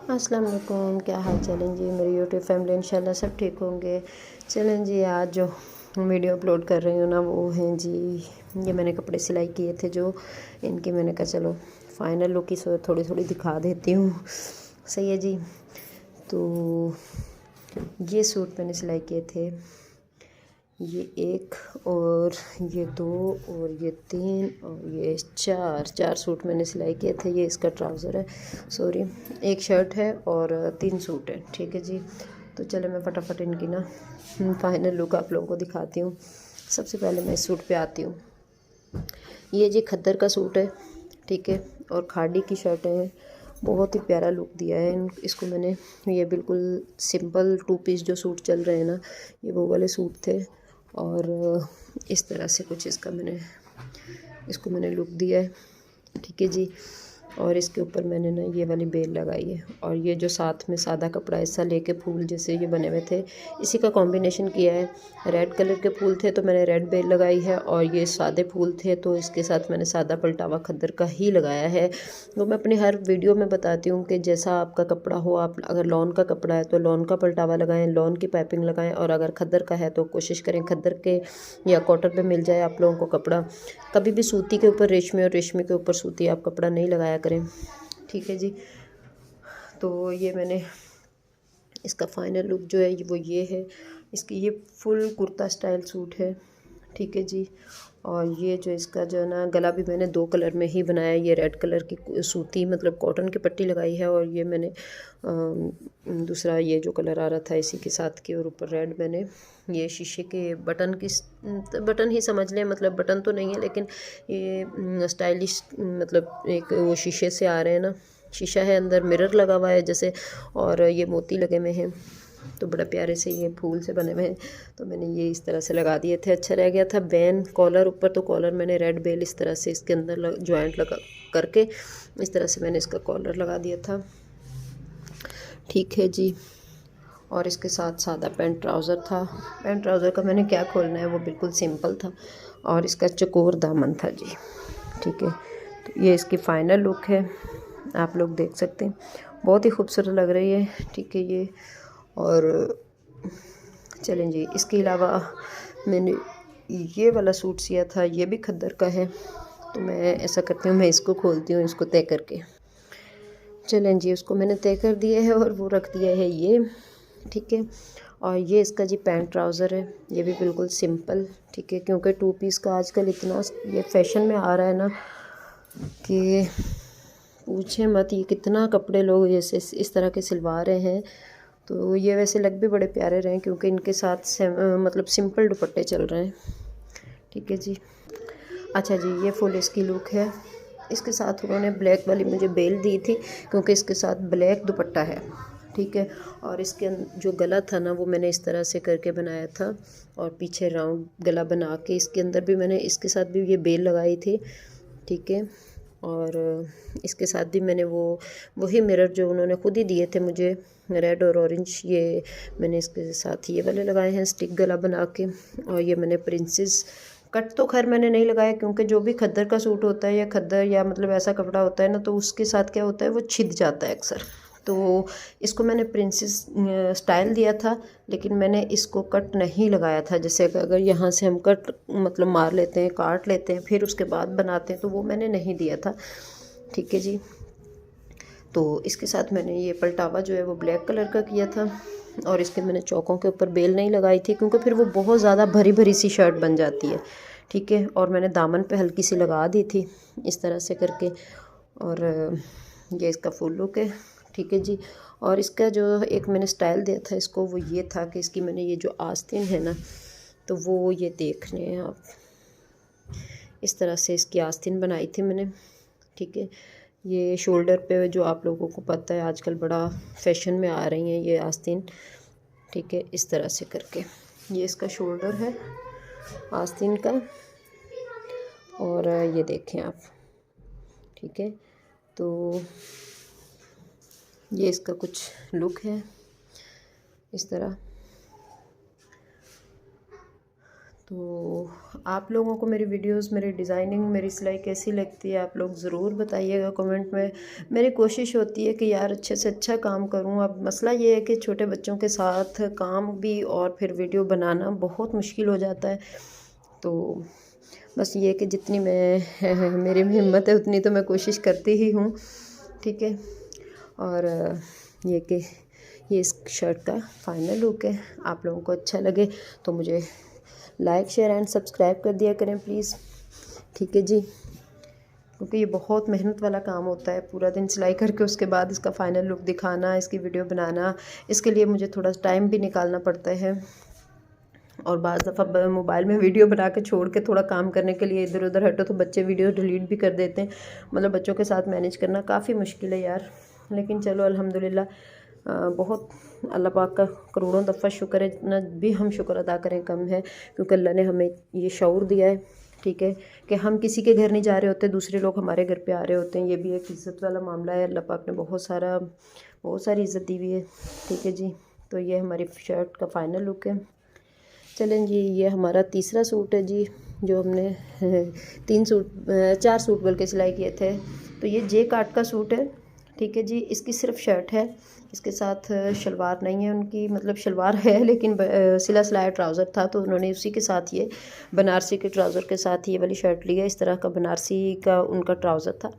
अस्सलाम वालेकुम, क्या हाल चलें जी मेरी यूट्यूब फैमिली। इंशाल्लाह सब ठीक होंगे। चलें जी, आज जो वीडियो अपलोड कर रही हूँ ना वो हैं जी, ये मैंने कपड़े सिलाई किए थे जो इनकी, मैंने कहा चलो फाइनल लुक ही थोड़ी थोड़ी दिखा देती हूँ। सही है जी। तो ये सूट मैंने सिलाई किए थे, ये एक और ये दो और ये तीन और ये चार सूट मैंने सिलाई किए थे। ये इसका ट्राउज़र है, सॉरी, एक शर्ट है और 3 सूट है। ठीक है जी। तो चले मैं फटाफट इनकी ना फाइनल लुक आप लोगों को दिखाती हूँ। सबसे पहले मैं इस सूट पे आती हूँ। ये जी खद्दर का सूट है, ठीक है, और खादी की शर्ट है। बहुत ही प्यारा लुक दिया है इसको मैंने। ये बिल्कुल सिंपल 2 पीस जो सूट चल रहे हैं ना, ये वो वाले सूट थे। और इस तरह से कुछ इसको मैंने लुक दिया है। ठीक है जी। और इसके ऊपर मैंने ना ये वाली बेल लगाई है, और ये जो साथ में सादा कपड़ा ऐसा लेके फूल जैसे ये बने हुए थे, इसी का कॉम्बिनेशन किया है। रेड कलर के फूल थे तो मैंने रेड बेल लगाई है, और ये सादे फूल थे तो इसके साथ मैंने सादा पलटावा खद्दर का ही लगाया है। वो मैं अपनी हर वीडियो में बताती हूँ कि जैसा आपका कपड़ा हो, आप अगर लॉन का कपड़ा है तो लॉन का पलटावा लगाएं, लॉन की पाइपिंग लगाएं, और अगर खद्दर का है तो कोशिश करें खद्दर के या कॉटन पे मिल जाए आप लोगों को कपड़ा। कभी भी सूती के ऊपर रेशमी और रेशमी के ऊपर सूती आप कपड़ा नहीं लगाया करें। ठीक है जी। तो ये मैंने इसका फाइनल लुक जो है वो ये है। इसकी ये फुल कुर्ता स्टाइल सूट है। ठीक है जी। और ये जो इसका जो है ना गला भी मैंने 2 कलर में ही बनाया है। ये रेड कलर की सूती मतलब कॉटन की पट्टी लगाई है, और ये मैंने दूसरा ये जो कलर आ रहा था इसी के साथ के, और ऊपर रेड मैंने ये शीशे के बटन ही समझ लें, मतलब बटन तो नहीं है लेकिन ये स्टाइलिश मतलब एक वो शीशे से आ रहे हैं ना, शीशा है, अंदर मिरर लगा हुआ है जैसे, और ये मोती लगे हुए हैं तो बड़ा प्यारे से ये फूल से बने हुए हैं। तो मैंने ये इस तरह से लगा दिए थे। अच्छा रह गया था बैन कॉलर ऊपर, तो कॉलर मैंने रेड बेल इस तरह से इसके अंदर जॉइंट लगा करके इस तरह से मैंने इसका कॉलर लगा दिया था। ठीक है जी। और इसके साथ सादा पैंट ट्राउज़र था। पैंट ट्राउज़र का मैंने क्या खोलना है, वो बिल्कुल सिंपल था, और इसका चकोर दामन था जी। ठीक है। तो ये इसकी फ़ाइनल लुक है, आप लोग देख सकते हैं, बहुत ही खूबसूरत लग रही है। ठीक है ये। और चलें जी, इसके अलावा मैंने ये वाला सूट सिया था, ये भी खद्दर का है। तो मैं ऐसा करती हूँ, मैं इसको खोलती हूँ इसको तय करके। चलें जी, उसको मैंने तय कर दिया है और वो रख दिया है ये। ठीक है। और ये इसका जी पैंट ट्राउज़र है, ये भी बिल्कुल सिंपल। ठीक है, क्योंकि 2 पीस का आजकल इतना ये फैशन में आ रहा है ना कि पूछे मत, ये कितना कपड़े लोग जैसे इस तरह के सिलवा रहे हैं। तो ये वैसे लग भी बड़े प्यारे रहे हैं क्योंकि इनके साथ मतलब सिंपल दुपट्टे चल रहे हैं। ठीक है जी। अच्छा जी, ये फुल इसकी लुक है। इसके साथ उन्होंने ब्लैक वाली मुझे बेल दी थी क्योंकि इसके साथ ब्लैक दुपट्टा है। ठीक है। और इसके जो गला था ना वो मैंने इस तरह से करके बनाया था, और पीछे राउंड गला बना के इसके अंदर भी मैंने इसके साथ भी ये बेल लगाई थी। ठीक है। और इसके साथ भी मैंने वही मिरर जो उन्होंने खुद ही दिए थे मुझे, रेड और ऑरेंज, ये मैंने इसके साथ ये वाले लगाए हैं स्टिक गला बना के। और ये मैंने प्रिंसेस कट तो खैर मैंने नहीं लगाया क्योंकि जो भी खद्दर का सूट होता है या खद्दर या मतलब ऐसा कपड़ा होता है ना, तो उसके साथ क्या होता है वो छिद जाता है अक्सर। तो इसको मैंने प्रिंसेस स्टाइल दिया था, लेकिन मैंने इसको कट नहीं लगाया था। जैसे अगर यहाँ से हम कट मतलब मार लेते हैं, काट लेते हैं, फिर उसके बाद बनाते हैं, तो वो मैंने नहीं दिया था। ठीक है जी। तो इसके साथ मैंने ये पलटावा जो है वो ब्लैक कलर का किया था, और इसके मैंने चौकों के ऊपर बेल नहीं लगाई थी क्योंकि फिर वो बहुत ज़्यादा भरी भरी सी शर्ट बन जाती है। ठीक है। और मैंने दामन पे हल्की सी लगा दी थी इस तरह से करके। और ये इसका फुल लुक है। ठीक है जी। और इसका जो एक मैंने स्टाइल दिया था इसको, वो ये था कि इसकी मैंने ये जो आस्तीन है ना, तो वो ये देख रहे हैं आप, इस तरह से इसकी आस्तीन बनाई थी मैंने। ठीक है। ये शोल्डर पे जो आप लोगों को पता है आजकल बड़ा फैशन में आ रही हैं ये आस्तीन। ठीक है, इस तरह से करके ये इसका शोल्डर है आस्तीन का, और ये देखें आप। ठीक है। तो ये इसका कुछ लुक है इस तरह। तो आप लोगों को मेरी वीडियोस, मेरी डिज़ाइनिंग, मेरी सिलाई कैसी लगती है, आप लोग ज़रूर बताइएगा कमेंट में। मेरी कोशिश होती है कि यार अच्छे से अच्छा काम करूं। अब मसला ये है कि छोटे बच्चों के साथ काम भी और फिर वीडियो बनाना बहुत मुश्किल हो जाता है। तो बस ये कि जितनी मेरी में हिम्मत है उतनी तो मैं कोशिश करती ही हूँ, ठीक है। और ये कि ये इस शर्ट का फाइनल लुक है। आप लोगों को अच्छा लगे तो मुझे लाइक, शेयर एंड सब्सक्राइब कर दिया करें प्लीज़, ठीक है जी। क्योंकि ये बहुत मेहनत वाला काम होता है, पूरा दिन सिलाई करके उसके बाद इसका फ़ाइनल लुक दिखाना, इसकी वीडियो बनाना, इसके लिए मुझे थोड़ा टाइम भी निकालना पड़ता है। और बाज़ दफ़ा मोबाइल में वीडियो बना के छोड़ के थोड़ा काम करने के लिए इधर उधर हटो तो बच्चे वीडियो डिलीट भी कर देते हैं। मतलब बच्चों के साथ मैनेज करना काफ़ी मुश्किल है यार। लेकिन चलो अल्हम्दुलिल्लाह, बहुत अल्लाह पाक का करोड़ों दफ़ा शुक्र है, जितना भी हम शुक्र अदा करें कम है। क्योंकि अल्लाह ने हमें ये शऊर दिया है, ठीक है, कि हम किसी के घर नहीं जा रहे होते, दूसरे लोग हमारे घर पे आ रहे होते हैं। ये भी एक इज़्ज़त वाला मामला है। अल्लाह पाक ने बहुत सारी इज़्ज़त दी हुई है, ठीक है जी। तो ये हमारी शर्ट का फ़ाइनल लुक है। चलें जी, ये हमारा तीसरा सूट है जी, जो हमने 4 सूट बल्कि सिलाई किए थे। तो ये जे काट का सूट है, ठीक है जी। इसकी सिर्फ शर्ट है, इसके साथ शलवार नहीं है उनकी, मतलब शलवार है लेकिन सिला सिलाया ट्राउज़र था, तो उन्होंने उसी के साथ ये बनारसी के ट्राउज़र के साथ ये वाली शर्ट ली है। इस तरह का बनारसी का उनका ट्राउज़र था,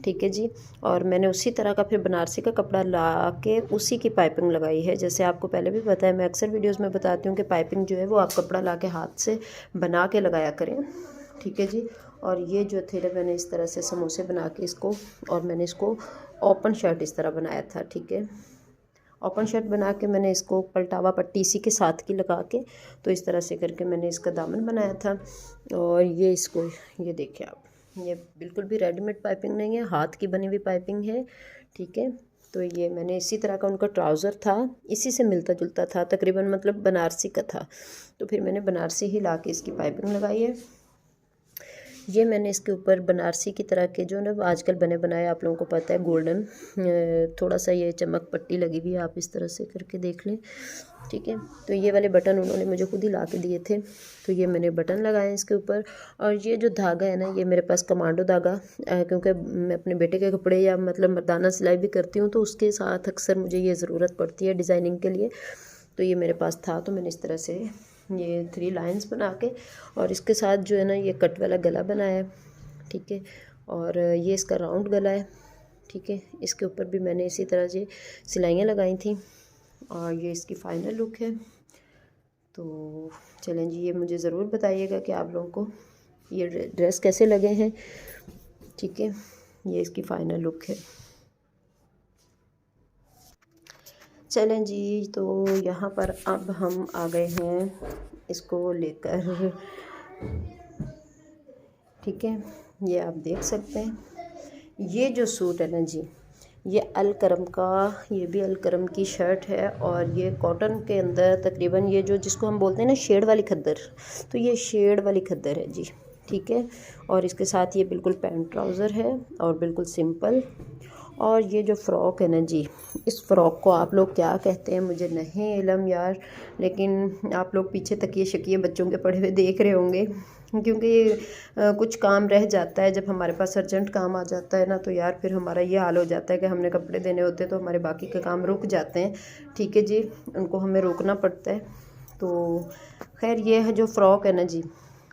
ठीक है जी। और मैंने उसी तरह का फिर बनारसी का कपड़ा ला के उसी की पाइपिंग लगाई है। जैसे आपको पहले भी पता है, मैं अक्सर वीडियोस में बताती हूँ कि पाइपिंग जो है वो आप कपड़ा ला के हाथ से बना के लगाया करें, ठीक है जी। और ये जो थे मैंने इस तरह से समोसे बना के इसको, और मैंने इसको ओपन शर्ट इस तरह बनाया था, ठीक है। ओपन शर्ट बना के मैंने इसको पलटावा पट्टी इसी के साथ की लगा के, तो इस तरह से करके मैंने इसका दामन बनाया था। और ये इसको, ये देखिए आप, ये बिल्कुल भी रेडीमेड पाइपिंग नहीं है, हाथ की बनी हुई पाइपिंग है, ठीक है। तो ये मैंने इसी तरह का उनका ट्राउज़र था, इसी से मिलता जुलता था तकरीबन, मतलब बनारसी का था। तो फिर मैंने बनारसी ही ला के इसकी पाइपिंग लगाई है। ये मैंने इसके ऊपर बनारसी की तरह के जो ना आजकल बने बनाए, आप लोगों को पता है, गोल्डन थोड़ा सा ये चमक पट्टी लगी हुई है, आप इस तरह से करके देख लें, ठीक है। तो ये वाले बटन उन्होंने मुझे खुद ही ला के दिए थे, तो ये मैंने बटन लगाए इसके ऊपर। और ये जो धागा है ना, ये मेरे पास कमांडो धागा, क्योंकि मैं अपने बेटे के कपड़े या मतलब मर्दाना सिलाई भी करती हूँ, तो उसके साथ अक्सर मुझे ये ज़रूरत पड़ती है डिज़ाइनिंग के लिए। तो ये मेरे पास था, तो मैंने इस तरह से ये 3 लाइंस बना के, और इसके साथ जो है ना ये कट वाला गला बनाया है, ठीक है। और ये इसका राउंड गला है, ठीक है। इसके ऊपर भी मैंने इसी तरह से सिलाइयाँ लगाई थी, और ये इसकी फ़ाइनल लुक है। तो चलें जी, ये मुझे ज़रूर बताइएगा कि आप लोगों को ये ड्रेस कैसे लगे हैं, ठीक है। ये इसकी फ़ाइनल लुक है। चलें जी, तो यहाँ पर अब हम आ गए हैं इसको लेकर, ठीक है। ये आप देख सकते हैं, ये जो सूट है ना जी, ये अलकरम का, ये भी अलकरम की शर्ट है, और ये कॉटन के अंदर तकरीबन ये जो जिसको हम बोलते हैं ना शेड वाली खद्दर, तो ये शेड वाली खद्दर है जी, ठीक है। और इसके साथ ये बिल्कुल पैंट ट्राउज़र है और बिल्कुल सिंपल। और ये जो फ़्रॉक है ना जी, इस फ़्रॉक को आप लोग क्या कहते हैं मुझे नहीं इल्म यार, लेकिन आप लोग पीछे तकिए शकिए बच्चों के पढ़े हुए देख रहे होंगे, क्योंकि कुछ काम रह जाता है, जब हमारे पास अर्जेंट काम आ जाता है ना, तो यार फिर हमारा ये हाल हो जाता है कि हमने कपड़े देने होते हैं तो हमारे बाकी के काम रुक जाते हैं, ठीक है जी, उनको हमें रोकना पड़ता है। तो खैर ये है जो फ़्रॉक है ना जी,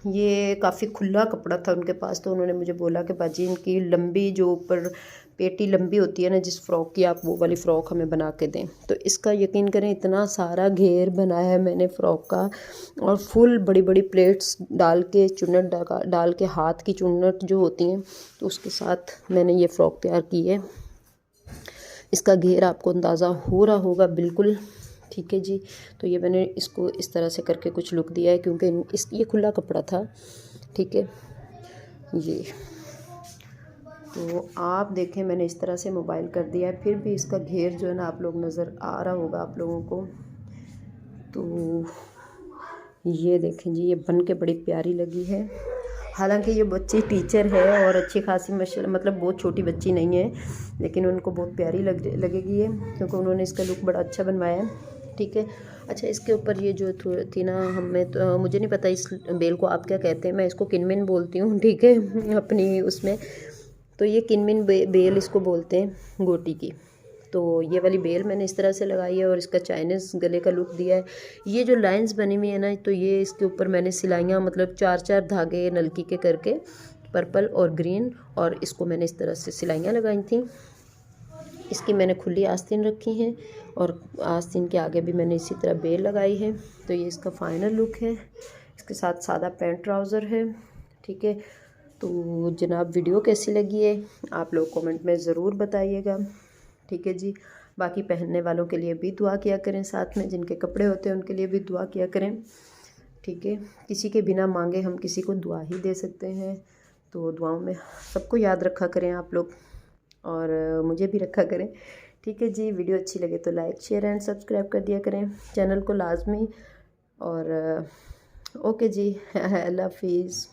ये काफ़ी खुला कपड़ा था उनके पास, तो उन्होंने मुझे बोला कि बाजी इनकी लंबी जो ऊपर पेटी लंबी होती है ना जिस फ़्रॉक की, आप वो वाली फ़्रॉक हमें बना के दें। तो इसका यकीन करें, इतना सारा घेर बनाया है मैंने फ़्रॉक का, और फुल बड़ी बड़ी प्लेट्स डाल के, चुन्नट डाल के, हाथ की चुन्नट जो होती हैं, तो उसके साथ मैंने ये फ़्रॉक तैयार की है। इसका घेर आपको अंदाज़ा हो रहा होगा बिल्कुल, ठीक है जी। तो ये मैंने इसको इस तरह से करके कुछ लुक दिया है, क्योंकि ये खुला कपड़ा था, ठीक है। ये तो आप देखें, मैंने इस तरह से मोबाइल कर दिया है, फिर भी इसका घेर जो है ना आप लोग नज़र आ रहा होगा आप लोगों को। तो ये देखें जी, ये बन के बड़ी प्यारी लगी है। हालांकि ये बच्ची टीचर है और अच्छी खासी मतलब बहुत छोटी बच्ची नहीं है, लेकिन उनको बहुत प्यारी लगेगी ये, क्योंकि उन्होंने इसका लुक बड़ा अच्छा बनवाया है, ठीक है। अच्छा, इसके ऊपर ये जो थी ना, हमें तो मुझे नहीं पता इस बेल को आप क्या कहते हैं, मैं इसको किनमिन बोलती हूँ, ठीक है, अपनी उसमें। तो ये किनमिन बेल इसको बोलते हैं, गोटी की। तो ये वाली बेल मैंने इस तरह से लगाई है और इसका चाइनीज़ गले का लुक दिया है। ये जो लाइंस बनी हुई है ना, तो ये इसके ऊपर मैंने सिलाइयाँ मतलब 4-4 धागे नलकी के करके, पर्पल और ग्रीन, और इसको मैंने इस तरह से सिलाइयाँ लगाई थी। इसकी मैंने खुली आस्तीन रखी हैं और आस्तीन के आगे भी मैंने इसी तरह बेल लगाई है। तो ये इसका फाइनल लुक है। इसके साथ सादा पैंट ट्राउज़र है, ठीक है। तो जनाब, वीडियो कैसी लगी है आप लोग कमेंट में ज़रूर बताइएगा, ठीक है जी। बाकी पहनने वालों के लिए भी दुआ किया करें, साथ में जिनके कपड़े होते हैं उनके लिए भी दुआ किया करें, ठीक है। किसी के बिना मांगे हम किसी को दुआ ही दे सकते हैं। तो दुआओं में सबको याद रखा करें आप लोग, और मुझे भी रखा करें, ठीक है जी। वीडियो अच्छी लगे तो लाइक शेयर एंड सब्सक्राइब कर दिया करें चैनल को लाजमी। और ओके जी, अल्लाह हाफिज़।